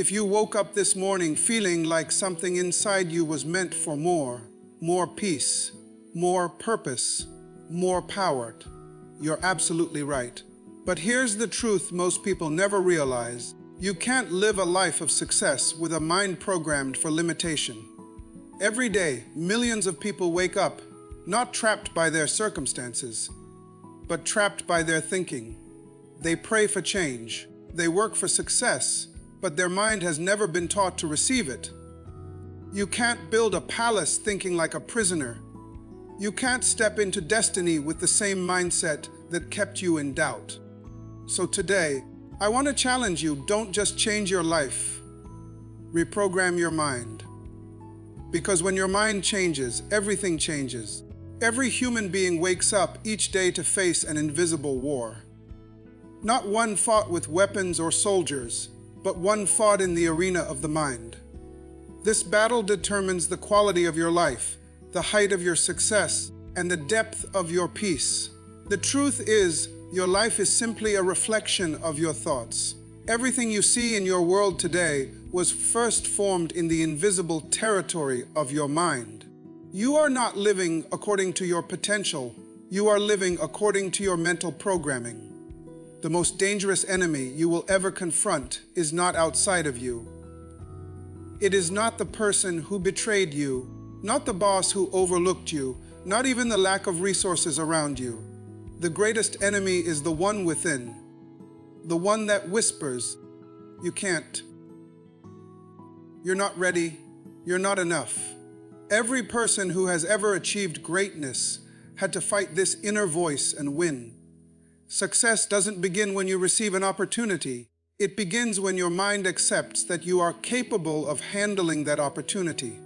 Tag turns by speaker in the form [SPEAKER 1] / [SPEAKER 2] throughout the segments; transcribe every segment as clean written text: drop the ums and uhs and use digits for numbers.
[SPEAKER 1] If you woke up this morning feeling like something inside you was meant for more peace, more purpose, more power, you're absolutely right. But here's the truth most people never realize. You can't live a life of success with a mind programmed for limitation. Every day, millions of people wake up, not trapped by their circumstances, but trapped by their thinking. They pray for change, they work for success, but their mind has never been taught to receive it. You can't build a palace thinking like a prisoner. You can't step into destiny with the same mindset that kept you in doubt. So today, I want to challenge you, don't just change your life, reprogram your mind. Because when your mind changes, everything changes. Every human being wakes up each day to face an invisible war. Not one fought with weapons or soldiers, but one fought in the arena of the mind. This battle determines the quality of your life, the height of your success, and the depth of your peace. The truth is, your life is simply a reflection of your thoughts. Everything you see in your world today was first formed in the invisible territory of your mind. You are not living according to your potential. You are living according to your mental programming. The most dangerous enemy you will ever confront is not outside of you. It is not the person who betrayed you, not the boss who overlooked you, not even the lack of resources around you. The greatest enemy is the one within, the one that whispers, "You can't. You're not ready. You're not enough." Every person who has ever achieved greatness had to fight this inner voice and win. Success doesn't begin when you receive an opportunity. It begins when your mind accepts that you are capable of handling that opportunity.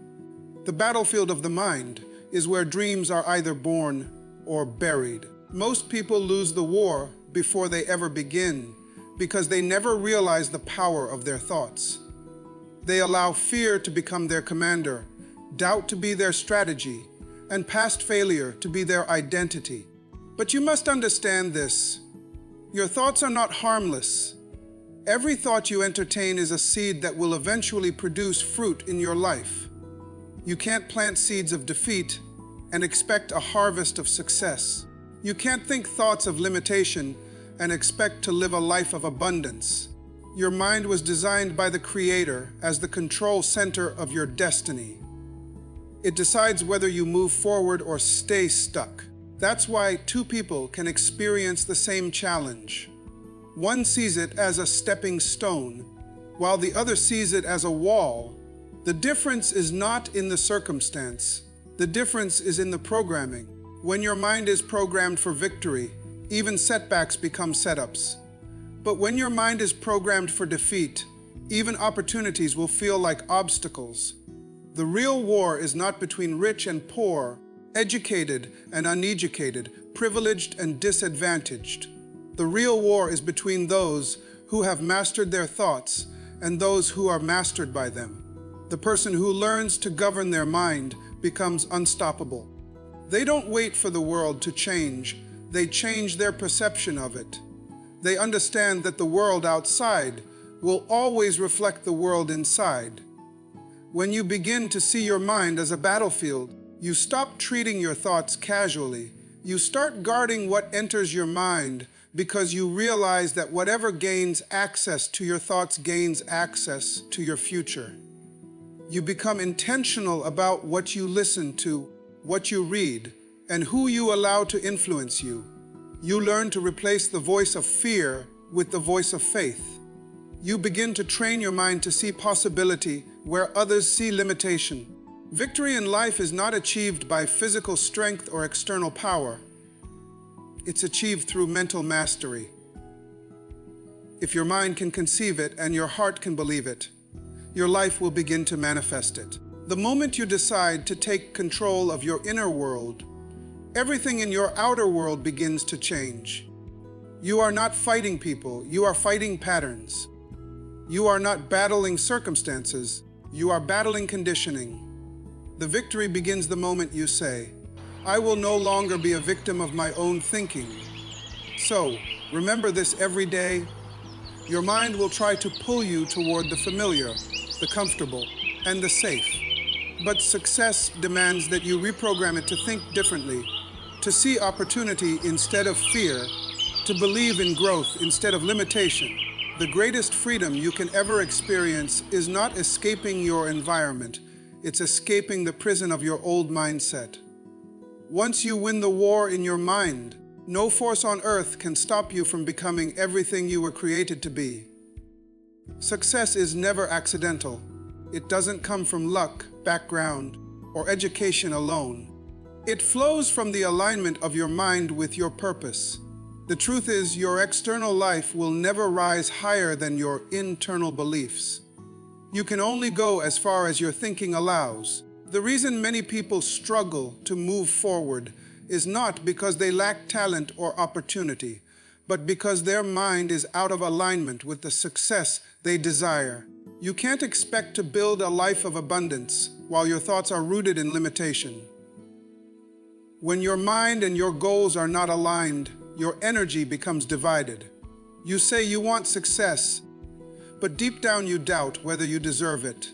[SPEAKER 1] The battlefield of the mind is where dreams are either born or buried. Most people lose the war before they ever begin because they never realize the power of their thoughts. They allow fear to become their commander, doubt to be their strategy, and past failure to be their identity. But you must understand this. Your thoughts are not harmless. Every thought you entertain is a seed that will eventually produce fruit in your life. You can't plant seeds of defeat and expect a harvest of success. You can't think thoughts of limitation and expect to live a life of abundance. Your mind was designed by the Creator as the control center of your destiny. It decides whether you move forward or stay stuck. That's why two people can experience the same challenge. One sees it as a stepping stone, while the other sees it as a wall. The difference is not in the circumstance. The difference is in the programming. When your mind is programmed for victory, even setbacks become setups. But when your mind is programmed for defeat, even opportunities will feel like obstacles. The real war is not between rich and poor, educated and uneducated, privileged and disadvantaged. The real war is between those who have mastered their thoughts and those who are mastered by them. The person who learns to govern their mind becomes unstoppable. They don't wait for the world to change, they change their perception of it. They understand that the world outside will always reflect the world inside. When you begin to see your mind as a battlefield, you stop treating your thoughts casually. You start guarding what enters your mind because you realize that whatever gains access to your thoughts gains access to your future. You become intentional about what you listen to, what you read, and who you allow to influence you. You learn to replace the voice of fear with the voice of faith. You begin to train your mind to see possibility where others see limitation. Victory in life is not achieved by physical strength or external power. It's achieved through mental mastery. If your mind can conceive it and your heart can believe it, your life will begin to manifest it. The moment you decide to take control of your inner world, everything in your outer world begins to change. You are not fighting people, you are fighting patterns. You are not battling circumstances, you are battling conditioning. The victory begins the moment you say, "I will no longer be a victim of my own thinking." So, remember this every day. Your mind will try to pull you toward the familiar, the comfortable, and the safe. But success demands that you reprogram it to think differently, to see opportunity instead of fear, to believe in growth instead of limitation. The greatest freedom you can ever experience is not escaping your environment, it's escaping the prison of your old mindset. Once you win the war in your mind, no force on earth can stop you from becoming everything you were created to be. Success is never accidental. It doesn't come from luck, background, or education alone. It flows from the alignment of your mind with your purpose. The truth is, your external life will never rise higher than your internal beliefs. You can only go as far as your thinking allows. The reason many people struggle to move forward is not because they lack talent or opportunity, but because their mind is out of alignment with the success they desire. You can't expect to build a life of abundance while your thoughts are rooted in limitation. When your mind and your goals are not aligned, your energy becomes divided. You say you want success, but deep down you doubt whether you deserve it.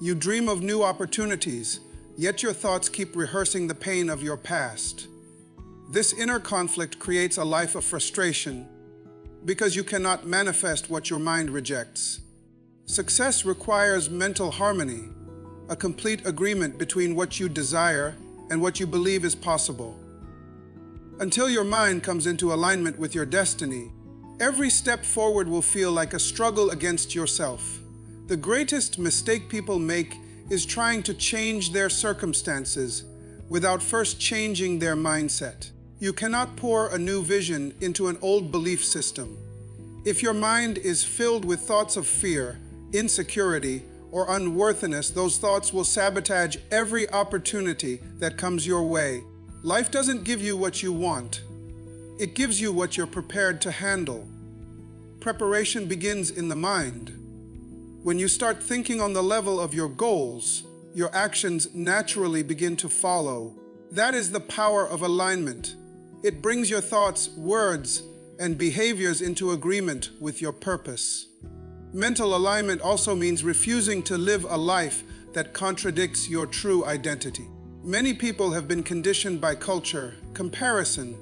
[SPEAKER 1] You dream of new opportunities, yet your thoughts keep rehearsing the pain of your past. This inner conflict creates a life of frustration because you cannot manifest what your mind rejects. Success requires mental harmony, a complete agreement between what you desire and what you believe is possible. Until your mind comes into alignment with your destiny, every step forward will feel like a struggle against yourself. The greatest mistake people make is trying to change their circumstances without first changing their mindset. You cannot pour a new vision into an old belief system. If your mind is filled with thoughts of fear, insecurity, or unworthiness, those thoughts will sabotage every opportunity that comes your way. Life doesn't give you what you want. It gives you what you're prepared to handle. Preparation begins in the mind. When you start thinking on the level of your goals, your actions naturally begin to follow. That is the power of alignment. It brings your thoughts, words, and behaviors into agreement with your purpose. Mental alignment also means refusing to live a life that contradicts your true identity. Many people have been conditioned by culture, comparison,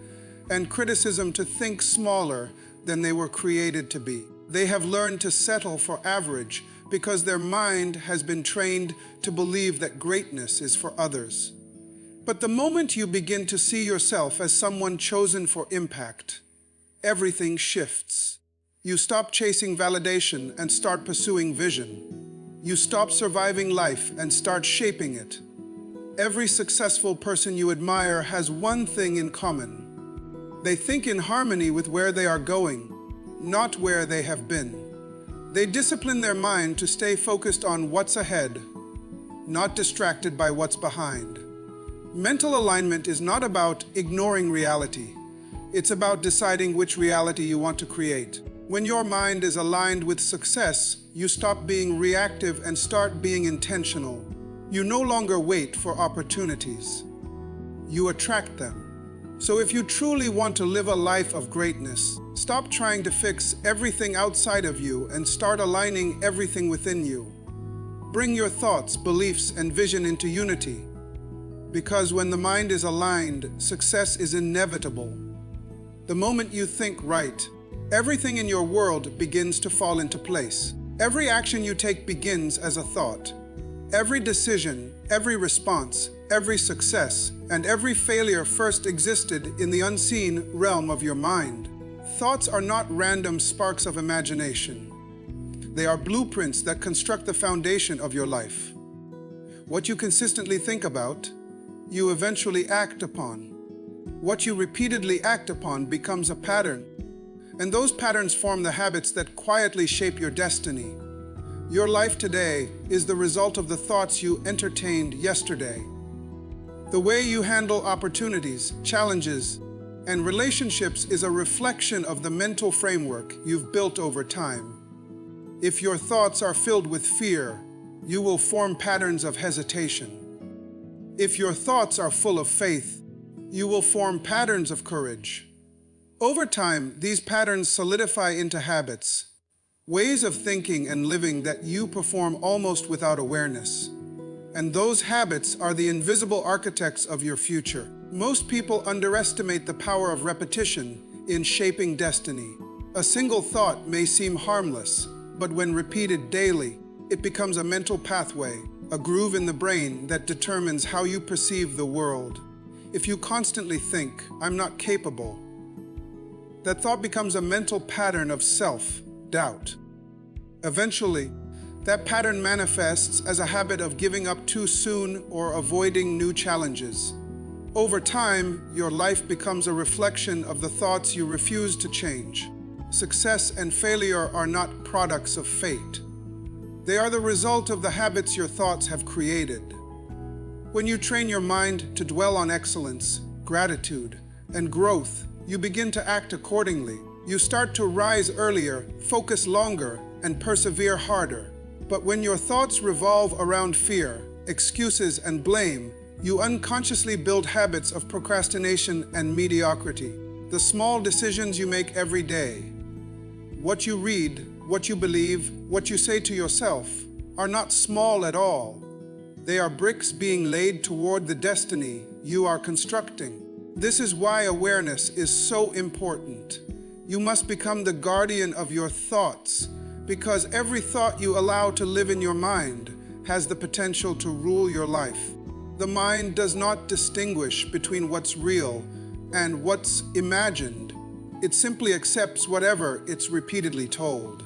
[SPEAKER 1] and criticism to think smaller than they were created to be. They have learned to settle for average because their mind has been trained to believe that greatness is for others. But the moment you begin to see yourself as someone chosen for impact, everything shifts. You stop chasing validation and start pursuing vision. You stop surviving life and start shaping it. Every successful person you admire has one thing in common. They think in harmony with where they are going, not where they have been. They discipline their mind to stay focused on what's ahead, not distracted by what's behind. Mental alignment is not about ignoring reality. It's about deciding which reality you want to create. When your mind is aligned with success, you stop being reactive and start being intentional. You no longer wait for opportunities. You attract them. So if you truly want to live a life of greatness, stop trying to fix everything outside of you and start aligning everything within you. Bring your thoughts, beliefs, and vision into unity. Because when the mind is aligned, success is inevitable. The moment you think right, everything in your world begins to fall into place. Every action you take begins as a thought. Every decision, every response, every success, and every failure first existed in the unseen realm of your mind. Thoughts are not random sparks of imagination. They are blueprints that construct the foundation of your life. What you consistently think about, you eventually act upon. What you repeatedly act upon becomes a pattern, and those patterns form the habits that quietly shape your destiny. Your life today is the result of the thoughts you entertained yesterday. The way you handle opportunities, challenges, and relationships is a reflection of the mental framework you've built over time. If your thoughts are filled with fear, you will form patterns of hesitation. If your thoughts are full of faith, you will form patterns of courage. Over time, these patterns solidify into habits, ways of thinking and living that you perform almost without awareness. And those habits are the invisible architects of your future. Most people underestimate the power of repetition in shaping destiny. A single thought may seem harmless, but when repeated daily, it becomes a mental pathway, a groove in the brain that determines how you perceive the world. If you constantly think, "I'm not capable," that thought becomes a mental pattern of self-doubt. Eventually, that pattern manifests as a habit of giving up too soon or avoiding new challenges. Over time, your life becomes a reflection of the thoughts you refuse to change. Success and failure are not products of fate. They are the result of the habits your thoughts have created. When you train your mind to dwell on excellence, gratitude, and growth, you begin to act accordingly. You start to rise earlier, focus longer, and persevere harder. But when your thoughts revolve around fear, excuses, and blame, you unconsciously build habits of procrastination and mediocrity. The small decisions you make every day, what you read, what you believe, what you say to yourself, are not small at all. They are bricks being laid toward the destiny you are constructing. This is why awareness is so important. You must become the guardian of your thoughts, because every thought you allow to live in your mind has the potential to rule your life. The mind does not distinguish between what's real and what's imagined. It simply accepts whatever it's repeatedly told.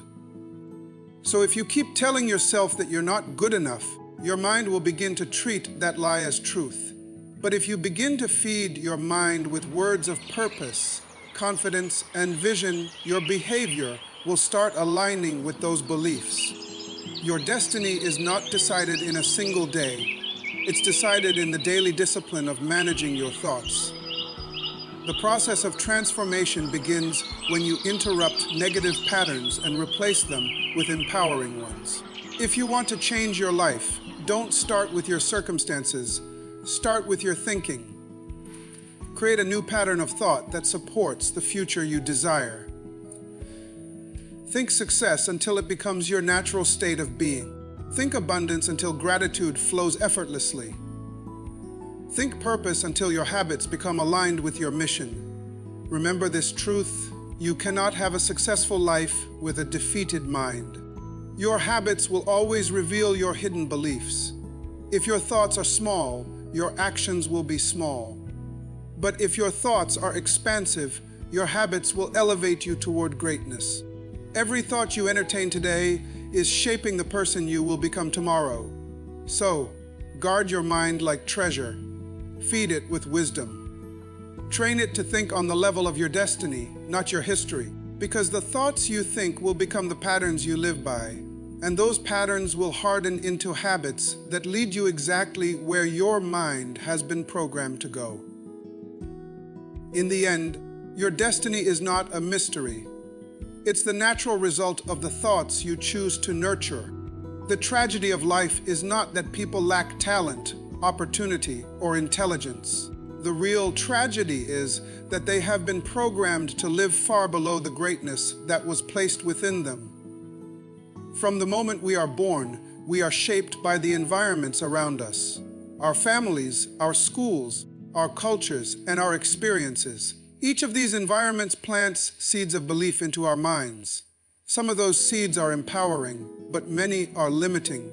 [SPEAKER 1] So if you keep telling yourself that you're not good enough, your mind will begin to treat that lie as truth. But if you begin to feed your mind with words of purpose, confidence, and vision, your behavior will start aligning with those beliefs. Your destiny is not decided in a single day. It's decided in the daily discipline of managing your thoughts. The process of transformation begins when you interrupt negative patterns and replace them with empowering ones. If you want to change your life, don't start with your circumstances. Start with your thinking. Create a new pattern of thought that supports the future you desire. Think success until it becomes your natural state of being. Think abundance until gratitude flows effortlessly. Think purpose until your habits become aligned with your mission. Remember this truth: you cannot have a successful life with a defeated mind. Your habits will always reveal your hidden beliefs. If your thoughts are small, your actions will be small. But if your thoughts are expansive, your habits will elevate you toward greatness. Every thought you entertain today is shaping the person you will become tomorrow. So, guard your mind like treasure. Feed it with wisdom. Train it to think on the level of your destiny, not your history, because the thoughts you think will become the patterns you live by, and those patterns will harden into habits that lead you exactly where your mind has been programmed to go. In the end, your destiny is not a mystery. It's the natural result of the thoughts you choose to nurture. The tragedy of life is not that people lack talent, opportunity, or intelligence. The real tragedy is that they have been programmed to live far below the greatness that was placed within them. From the moment we are born, we are shaped by the environments around us. Our families, our schools, our cultures, and our experiences. Each of these environments plants seeds of belief into our minds. Some of those seeds are empowering, but many are limiting.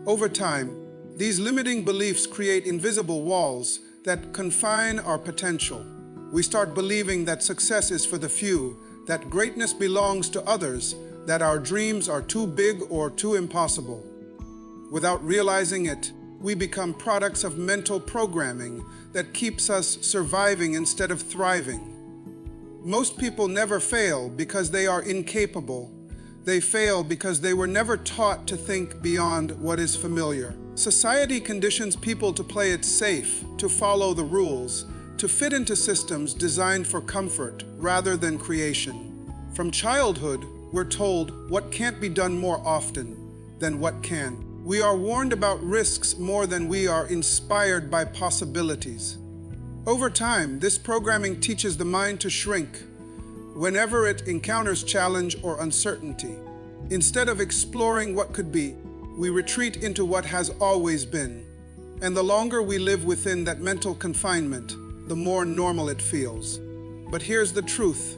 [SPEAKER 1] Over time, these limiting beliefs create invisible walls that confine our potential. We start believing that success is for the few, that greatness belongs to others, that our dreams are too big or too impossible. Without realizing it, we become products of mental programming that keeps us surviving instead of thriving. Most people never fail because they are incapable. They fail because they were never taught to think beyond what is familiar. Society conditions people to play it safe, to follow the rules, to fit into systems designed for comfort rather than creation. From childhood, we're told what can't be done more often than what can. We are warned about risks more than we are inspired by possibilities. Over time, this programming teaches the mind to shrink whenever it encounters challenge or uncertainty. Instead of exploring what could be, we retreat into what has always been. And the longer we live within that mental confinement, the more normal it feels. But here's the truth.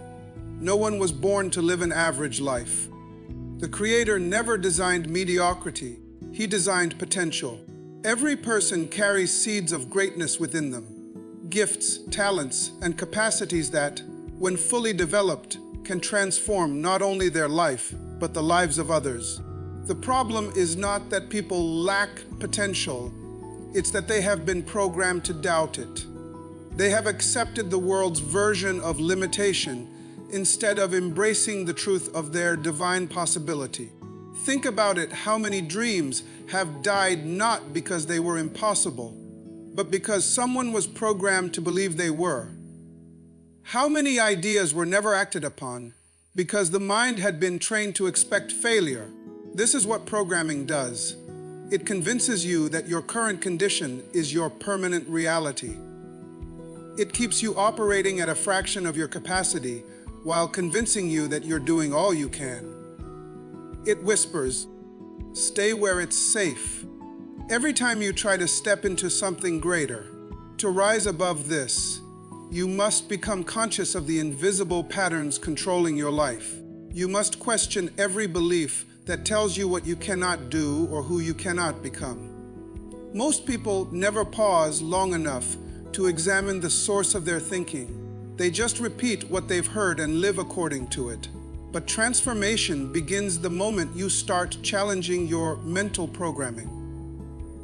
[SPEAKER 1] No one was born to live an average life. The Creator never designed mediocrity. He designed potential. Every person carries seeds of greatness within them, gifts, talents, and capacities that, when fully developed, can transform not only their life, but the lives of others. The problem is not that people lack potential, it's that they have been programmed to doubt it. They have accepted the world's version of limitation instead of embracing the truth of their divine possibility. Think about it, how many dreams have died not because they were impossible, but because someone was programmed to believe they were. How many ideas were never acted upon because the mind had been trained to expect failure? This is what programming does. It convinces you that your current condition is your permanent reality. It keeps you operating at a fraction of your capacity while convincing you that you're doing all you can. It whispers, stay where it's safe. Every time you try to step into something greater, to rise above this, you must become conscious of the invisible patterns controlling your life. You must question every belief that tells you what you cannot do or who you cannot become. Most people never pause long enough to examine the source of their thinking. They just repeat what they've heard and live according to it. But transformation begins the moment you start challenging your mental programming.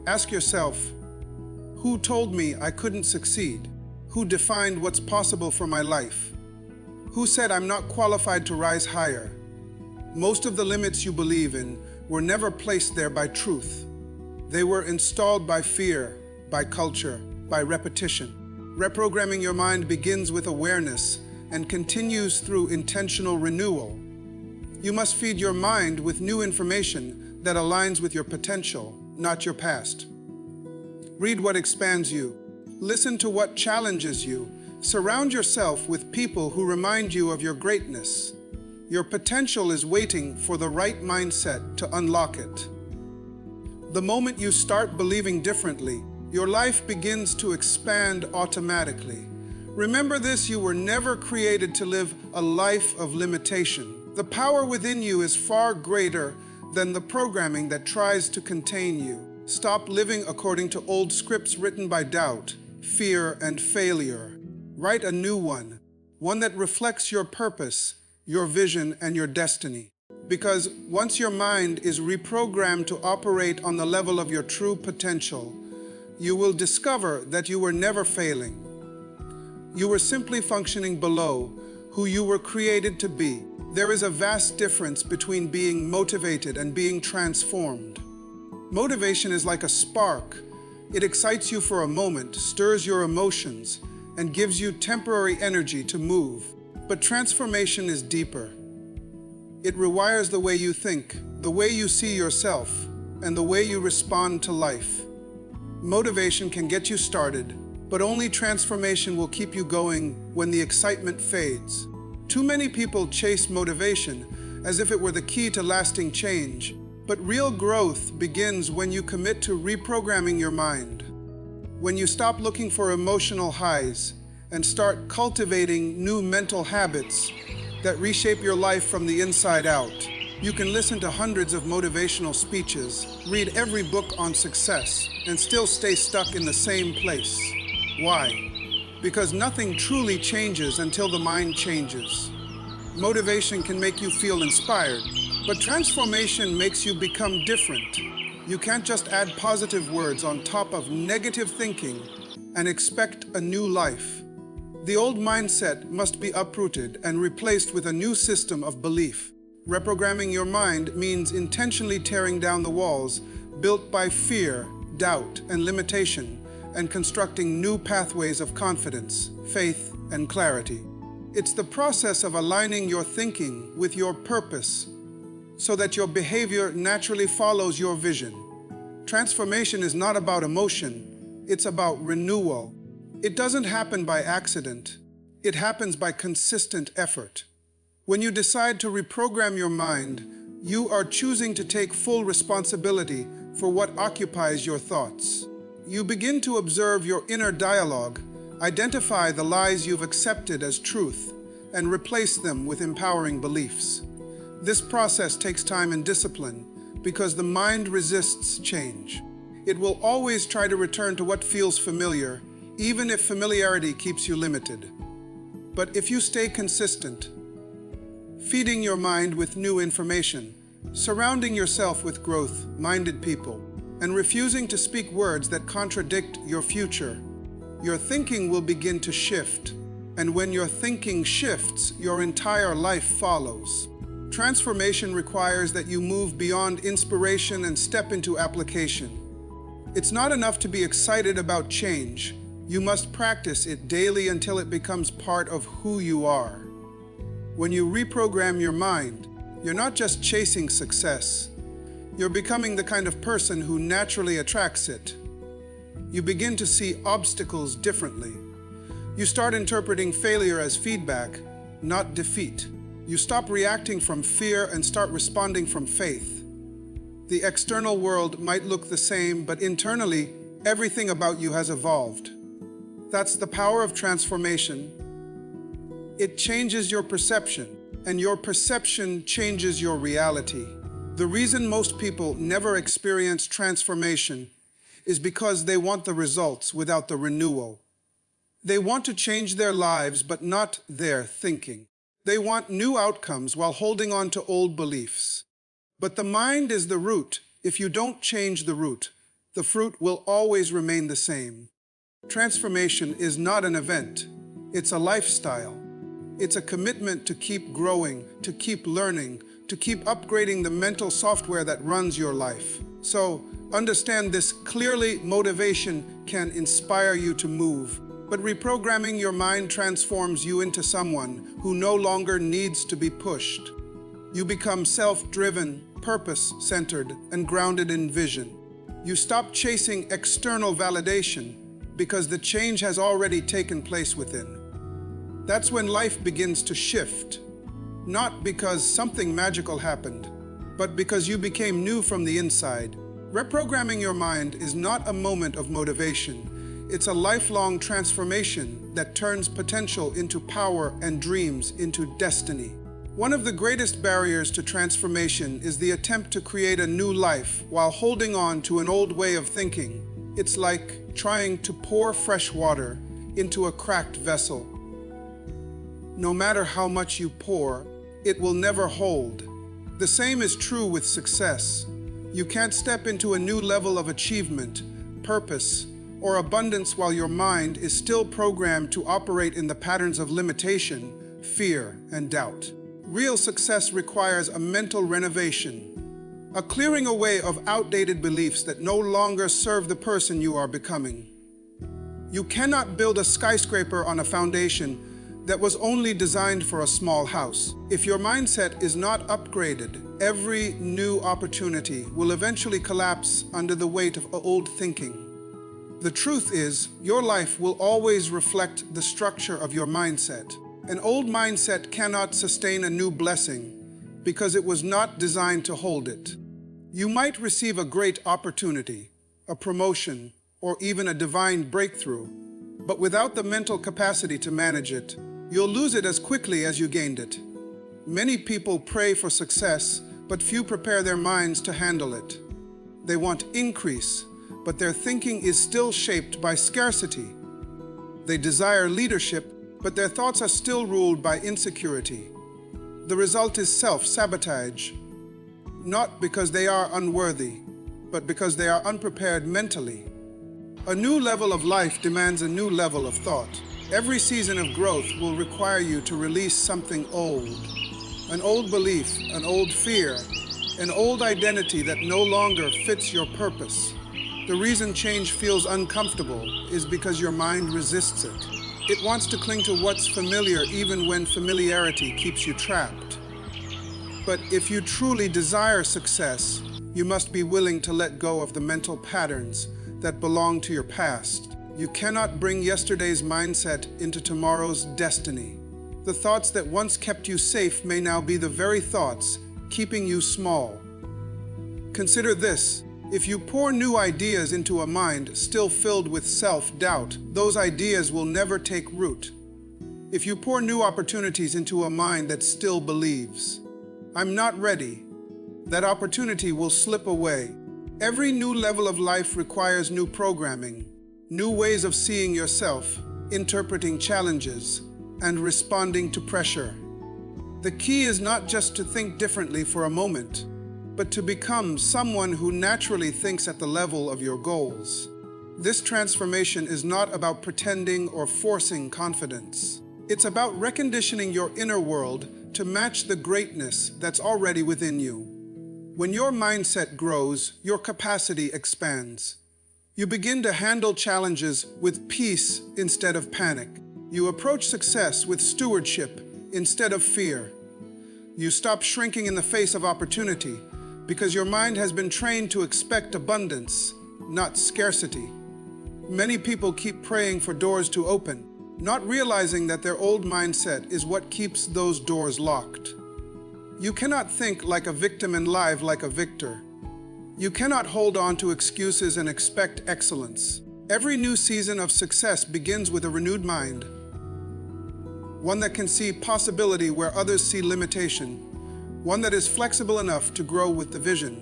[SPEAKER 1] Ask yourself, who told me I couldn't succeed? Who defined what's possible for my life? Who said I'm not qualified to rise higher? Most of the limits you believe in were never placed there by truth. They were installed by fear, by culture, by repetition. Reprogramming your mind begins with awareness and continues through intentional renewal. You must feed your mind with new information that aligns with your potential, not your past. Read what expands you. Listen to what challenges you. Surround yourself with people who remind you of your greatness. Your potential is waiting for the right mindset to unlock it. The moment you start believing differently, your life begins to expand automatically. Remember this, you were never created to live a life of limitation. The power within you is far greater than the programming that tries to contain you. Stop living according to old scripts written by doubt, fear, and failure. Write a new one that reflects your purpose, your vision, and your destiny. Because once your mind is reprogrammed to operate on the level of your true potential, you will discover that you were never failing. You were simply functioning below who you were created to be. There is a vast difference between being motivated and being transformed. Motivation is like a spark. It excites you for a moment, stirs your emotions, and gives you temporary energy to move. But transformation is deeper. It rewires the way you think, the way you see yourself, and the way you respond to life. Motivation can get you started, but only transformation will keep you going when the excitement fades. Too many people chase motivation as if it were the key to lasting change, but real growth begins when you commit to reprogramming your mind. When you stop looking for emotional highs and start cultivating new mental habits that reshape your life from the inside out. You can listen to hundreds of motivational speeches, read every book on success, and still stay stuck in the same place. Why? Because nothing truly changes until the mind changes. Motivation can make you feel inspired, but transformation makes you become different. You can't just add positive words on top of negative thinking and expect a new life. The old mindset must be uprooted and replaced with a new system of belief. Reprogramming your mind means intentionally tearing down the walls built by fear, doubt, and limitation, and constructing new pathways of confidence, faith, and clarity. It's the process of aligning your thinking with your purpose so that your behavior naturally follows your vision. Transformation is not about emotion, it's about renewal. It doesn't happen by accident. It happens by consistent effort. When you decide to reprogram your mind, You are choosing to take full responsibility for what occupies your thoughts. You begin to observe your inner dialogue, identify the lies you've accepted as truth, and replace them with empowering beliefs. This process takes time and discipline because the mind resists change. It will always try to return to what feels familiar, even if familiarity keeps you limited. But if you stay consistent, feeding your mind with new information, surrounding yourself with growth-minded people, and refusing to speak words that contradict your future, your thinking will begin to shift. And when your thinking shifts, your entire life follows. Transformation requires that you move beyond inspiration and step into application. It's not enough to be excited about change. You must practice it daily until it becomes part of who you are. When you reprogram your mind, you're not just chasing success. You're becoming the kind of person who naturally attracts it. You begin to see obstacles differently. You start interpreting failure as feedback, not defeat. You stop reacting from fear and start responding from faith. The external world might look the same, but internally, everything about you has evolved. That's the power of transformation. It changes your perception, and your perception changes your reality. The reason most people never experience transformation is because they want the results without the renewal. They want to change their lives, but not their thinking. They want new outcomes while holding on to old beliefs. But the mind is the root. If you don't change the root, the fruit will always remain the same. Transformation is not an event. It's a lifestyle. It's a commitment to keep growing, to keep learning, to keep upgrading the mental software that runs your life. So, understand this clearly. Motivation can inspire you to move, but reprogramming your mind transforms you into someone who no longer needs to be pushed. You become self-driven, purpose-centered, and grounded in vision. You stop chasing external validation because the change has already taken place within. That's when life begins to shift, not because something magical happened, but because you became new from the inside. Reprogramming your mind is not a moment of motivation. It's a lifelong transformation that turns potential into power and dreams into destiny. One of the greatest barriers to transformation is the attempt to create a new life while holding on to an old way of thinking. It's like trying to pour fresh water into a cracked vessel. No matter how much you pour, it will never hold. The same is true with success. You can't step into a new level of achievement, purpose, or abundance while your mind is still programmed to operate in the patterns of limitation, fear, and doubt. Real success requires a mental renovation, a clearing away of outdated beliefs that no longer serve the person you are becoming. You cannot build a skyscraper on a foundation that was only designed for a small house. If your mindset is not upgraded, every new opportunity will eventually collapse under the weight of old thinking. The truth is, your life will always reflect the structure of your mindset. An old mindset cannot sustain a new blessing because it was not designed to hold it. You might receive a great opportunity, a promotion, or even a divine breakthrough, but without the mental capacity to manage it, you'll lose it as quickly as you gained it. Many people pray for success, but few prepare their minds to handle it. They want increase, but their thinking is still shaped by scarcity. They desire leadership, but their thoughts are still ruled by insecurity. The result is self-sabotage, not because they are unworthy, but because they are unprepared mentally. A new level of life demands a new level of thought. Every season of growth will require you to release something old. An old belief, an old fear, an old identity that no longer fits your purpose. The reason change feels uncomfortable is because your mind resists it. It wants to cling to what's familiar even when familiarity keeps you trapped. But if you truly desire success, you must be willing to let go of the mental patterns that belong to your past. You cannot bring yesterday's mindset into tomorrow's destiny. The thoughts that once kept you safe may now be the very thoughts keeping you small. Consider this. If you pour new ideas into a mind still filled with self-doubt, those ideas will never take root. If you pour new opportunities into a mind that still believes, "I'm not ready," that opportunity will slip away. Every new level of life requires new programming, new ways of seeing yourself, interpreting challenges, and responding to pressure. The key is not just to think differently for a moment, but to become someone who naturally thinks at the level of your goals. This transformation is not about pretending or forcing confidence. It's about reconditioning your inner world to match the greatness that's already within you. When your mindset grows, your capacity expands. You begin to handle challenges with peace instead of panic. You approach success with stewardship instead of fear. You stop shrinking in the face of opportunity because your mind has been trained to expect abundance, not scarcity. Many people keep praying for doors to open, not realizing that their old mindset is what keeps those doors locked. You cannot think like a victim and live like a victor. You cannot hold on to excuses and expect excellence. Every new season of success begins with a renewed mind, one that can see possibility where others see limitation, one that is flexible enough to grow with the vision,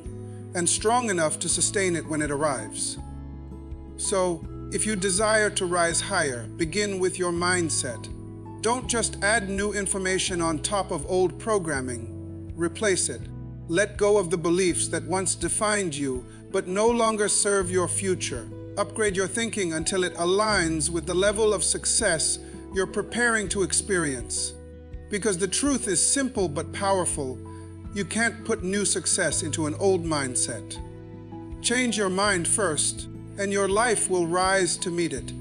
[SPEAKER 1] and strong enough to sustain it when it arrives. So, if you desire to rise higher, begin with your mindset. Don't just add new information on top of old programming. Replace it. Let go of the beliefs that once defined you, but no longer serve your future. Upgrade your thinking until it aligns with the level of success you're preparing to experience. Because the truth is simple but powerful. You can't put new success into an old mindset. Change your mind first, and your life will rise to meet it.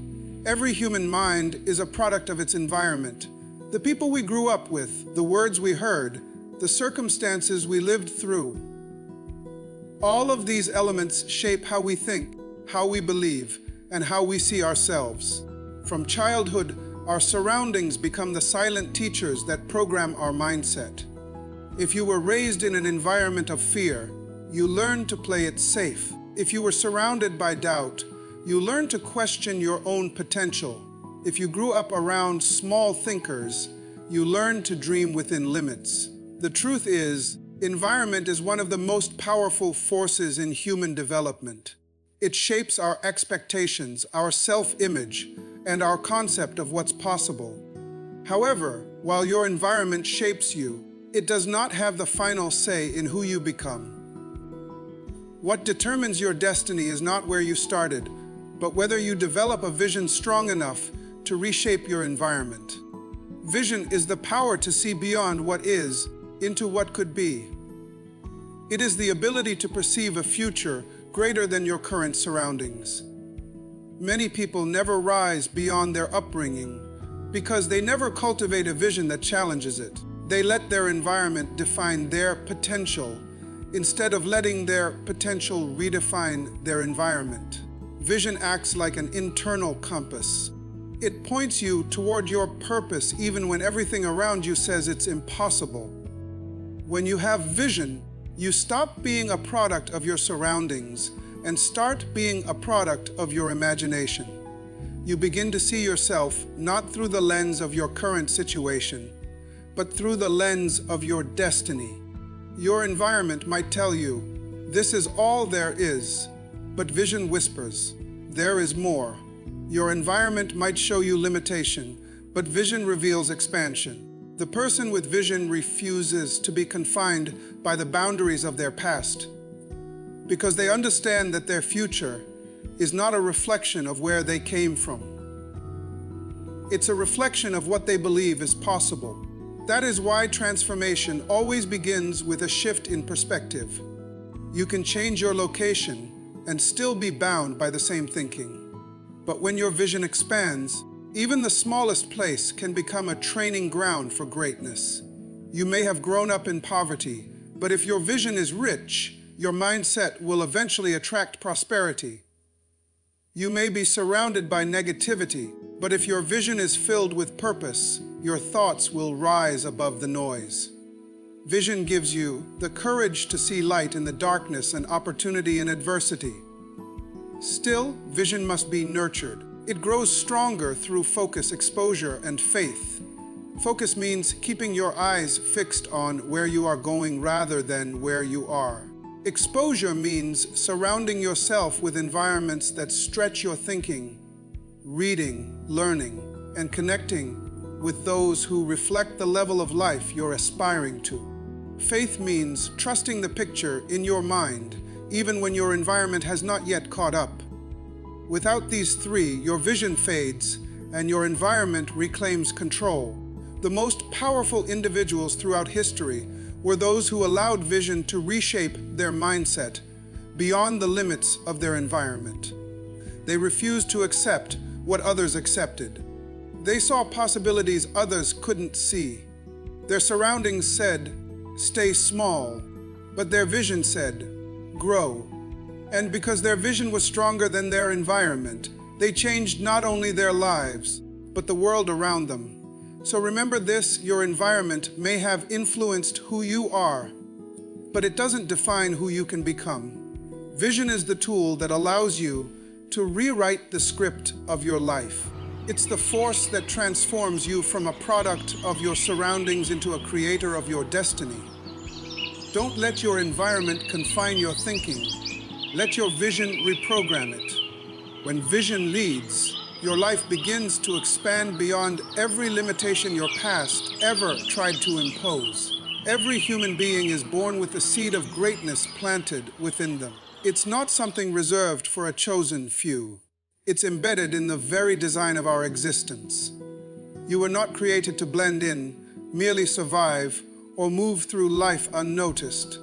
[SPEAKER 1] Every human mind is a product of its environment. The people we grew up with, the words we heard, the circumstances we lived through. All of these elements shape how we think, how we believe, and how we see ourselves. From childhood, our surroundings become the silent teachers that program our mindset. If you were raised in an environment of fear, you learn to play it safe. If you were surrounded by doubt, you learn to question your own potential. If you grew up around small thinkers, you learn to dream within limits. The truth is, environment is one of the most powerful forces in human development. It shapes our expectations, our self-image, and our concept of what's possible. However, while your environment shapes you, it does not have the final say in who you become. What determines your destiny is not where you started, but whether you develop a vision strong enough to reshape your environment. Vision is the power to see beyond what is into what could be. It is the ability to perceive a future greater than your current surroundings. Many people never rise beyond their upbringing because they never cultivate a vision that challenges it. They let their environment define their potential instead of letting their potential redefine their environment. Vision acts like an internal compass. It points you toward your purpose even when everything around you says it's impossible. When you have vision, you stop being a product of your surroundings and start being a product of your imagination. You begin to see yourself not through the lens of your current situation, but through the lens of your destiny. Your environment might tell you, "This is all there is," but vision whispers, "There is more." Your environment might show you limitation, but vision reveals expansion. The person with vision refuses to be confined by the boundaries of their past because they understand that their future is not a reflection of where they came from. It's a reflection of what they believe is possible. That is why transformation always begins with a shift in perspective. You can change your location and still be bound by the same thinking. But when your vision expands, even the smallest place can become a training ground for greatness. You may have grown up in poverty, but if your vision is rich, your mindset will eventually attract prosperity. You may be surrounded by negativity, but if your vision is filled with purpose, your thoughts will rise above the noise. Vision gives you the courage to see light in the darkness and opportunity in adversity. Still, vision must be nurtured. It grows stronger through focus, exposure, and faith. Focus means keeping your eyes fixed on where you are going rather than where you are. Exposure means surrounding yourself with environments that stretch your thinking, reading, learning, and connecting with those who reflect the level of life you're aspiring to. Faith means trusting the picture in your mind, even when your environment has not yet caught up. Without these three, your vision fades and your environment reclaims control. The most powerful individuals throughout history were those who allowed vision to reshape their mindset beyond the limits of their environment. They refused to accept what others accepted. They saw possibilities others couldn't see. Their surroundings said, "Stay small," but their vision said, "Grow." And because their vision was stronger than their environment, they changed not only their lives, but the world around them. So remember this: your environment may have influenced who you are, but it doesn't define who you can become. Vision is the tool that allows you to rewrite the script of your life. It's the force that transforms you from a product of your surroundings into a creator of your destiny. Don't let your environment confine your thinking. Let your vision reprogram it. When vision leads, your life begins to expand beyond every limitation your past ever tried to impose. Every human being is born with the seed of greatness planted within them. It's not something reserved for a chosen few. It's embedded in the very design of our existence. You were not created to blend in, merely survive, or move through life unnoticed.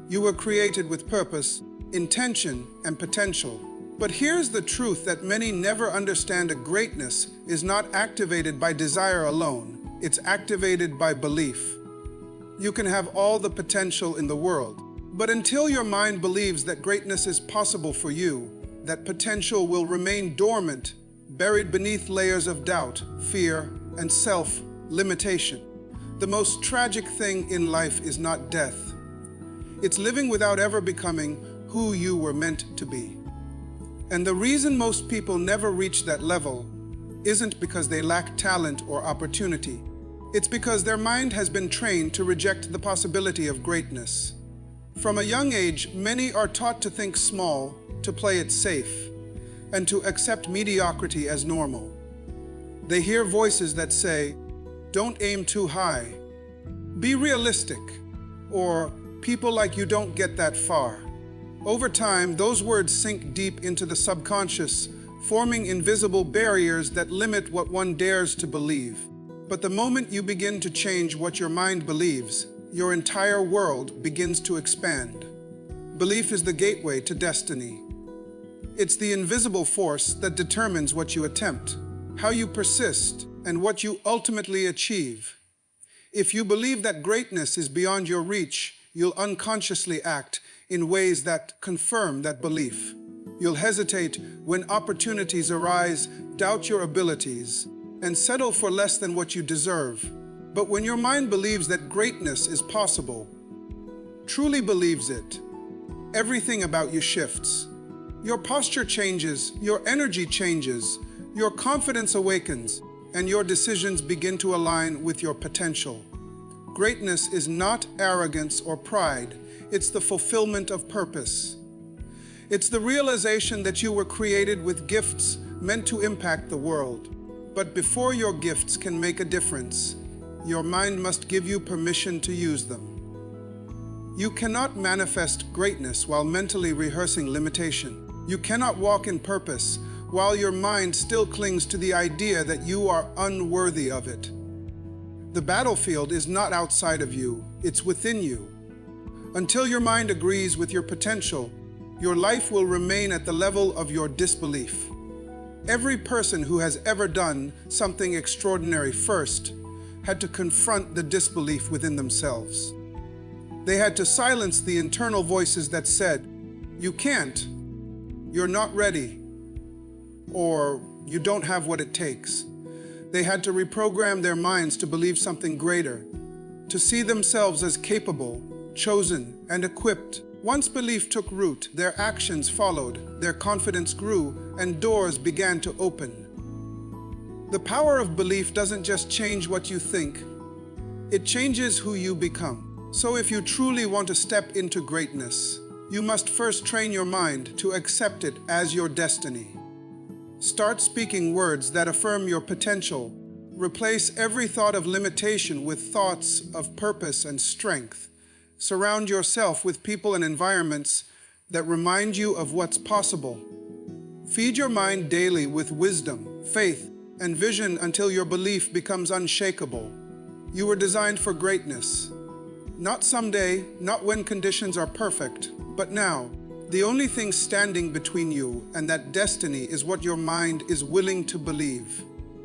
[SPEAKER 1] You were created with purpose, intention, and potential. But here's the truth that many never understand: a greatness is not activated by desire alone. It's activated by belief. You can have all the potential in the world, but until your mind believes that greatness is possible for you, that potential will remain dormant, buried beneath layers of doubt, fear, and self-limitation. The most tragic thing in life is not death. It's living without ever becoming who you were meant to be. And the reason most people never reach that level isn't because they lack talent or opportunity. It's because their mind has been trained to reject the possibility of greatness. From a young age, many are taught to think small, to play it safe, and to accept mediocrity as normal. They hear voices that say, "Don't aim too high," "Be realistic," or "People like you don't get that far." Over time, those words sink deep into the subconscious, forming invisible barriers that limit what one dares to believe. But the moment you begin to change what your mind believes, your entire world begins to expand. Belief is the gateway to destiny. It's the invisible force that determines what you attempt, how you persist, and what you ultimately achieve. If you believe that greatness is beyond your reach, you'll unconsciously act in ways that confirm that belief. You'll hesitate when opportunities arise, doubt your abilities, and settle for less than what you deserve. But when your mind believes that greatness is possible, truly believes it, everything about you shifts. Your posture changes, your energy changes, your confidence awakens, and your decisions begin to align with your potential. Greatness is not arrogance or pride. It's the fulfillment of purpose. It's the realization that you were created with gifts meant to impact the world. But before your gifts can make a difference, your mind must give you permission to use them. You cannot manifest greatness while mentally rehearsing limitation. You cannot walk in purpose while your mind still clings to the idea that you are unworthy of it. The battlefield is not outside of you, it's within you. Until your mind agrees with your potential, your life will remain at the level of your disbelief. Every person who has ever done something extraordinary first had to confront the disbelief within themselves. They had to silence the internal voices that said, "You can't," "You're not ready," or "You don't have what it takes." They had to reprogram their minds to believe something greater, to see themselves as capable, chosen, and equipped. Once belief took root, their actions followed, their confidence grew, and doors began to open. The power of belief doesn't just change what you think, it changes who you become. So if you truly want to step into greatness, you must first train your mind to accept it as your destiny. Start speaking words that affirm your potential. Replace every thought of limitation with thoughts of purpose and strength. Surround yourself with people and environments that remind you of what's possible. Feed your mind daily with wisdom, faith, and vision until your belief becomes unshakable. You were designed for greatness. Not someday, not when conditions are perfect, but now. The only thing standing between you and that destiny is what your mind is willing to believe.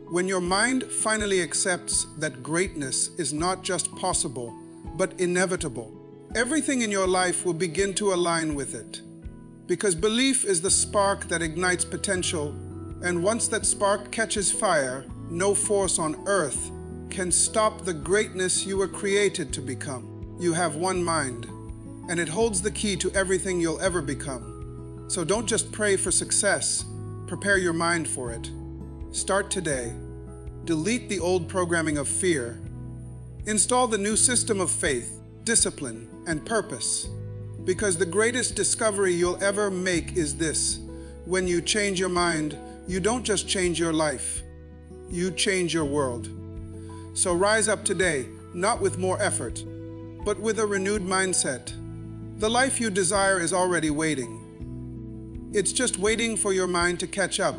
[SPEAKER 1] When your mind finally accepts that greatness is not just possible, but inevitable, everything in your life will begin to align with it. Because belief is the spark that ignites potential, and once that spark catches fire, no force on earth can stop the greatness you were created to become. You have one mind, and it holds the key to everything you'll ever become. So don't just pray for success, prepare your mind for it. Start today. Delete the old programming of fear. Install the new system of faith, discipline, and purpose. Because the greatest discovery you'll ever make is this: when you change your mind, you don't just change your life, you change your world. So rise up today, not with more effort, but with a renewed mindset. The life you desire is already waiting. It's just waiting for your mind to catch up.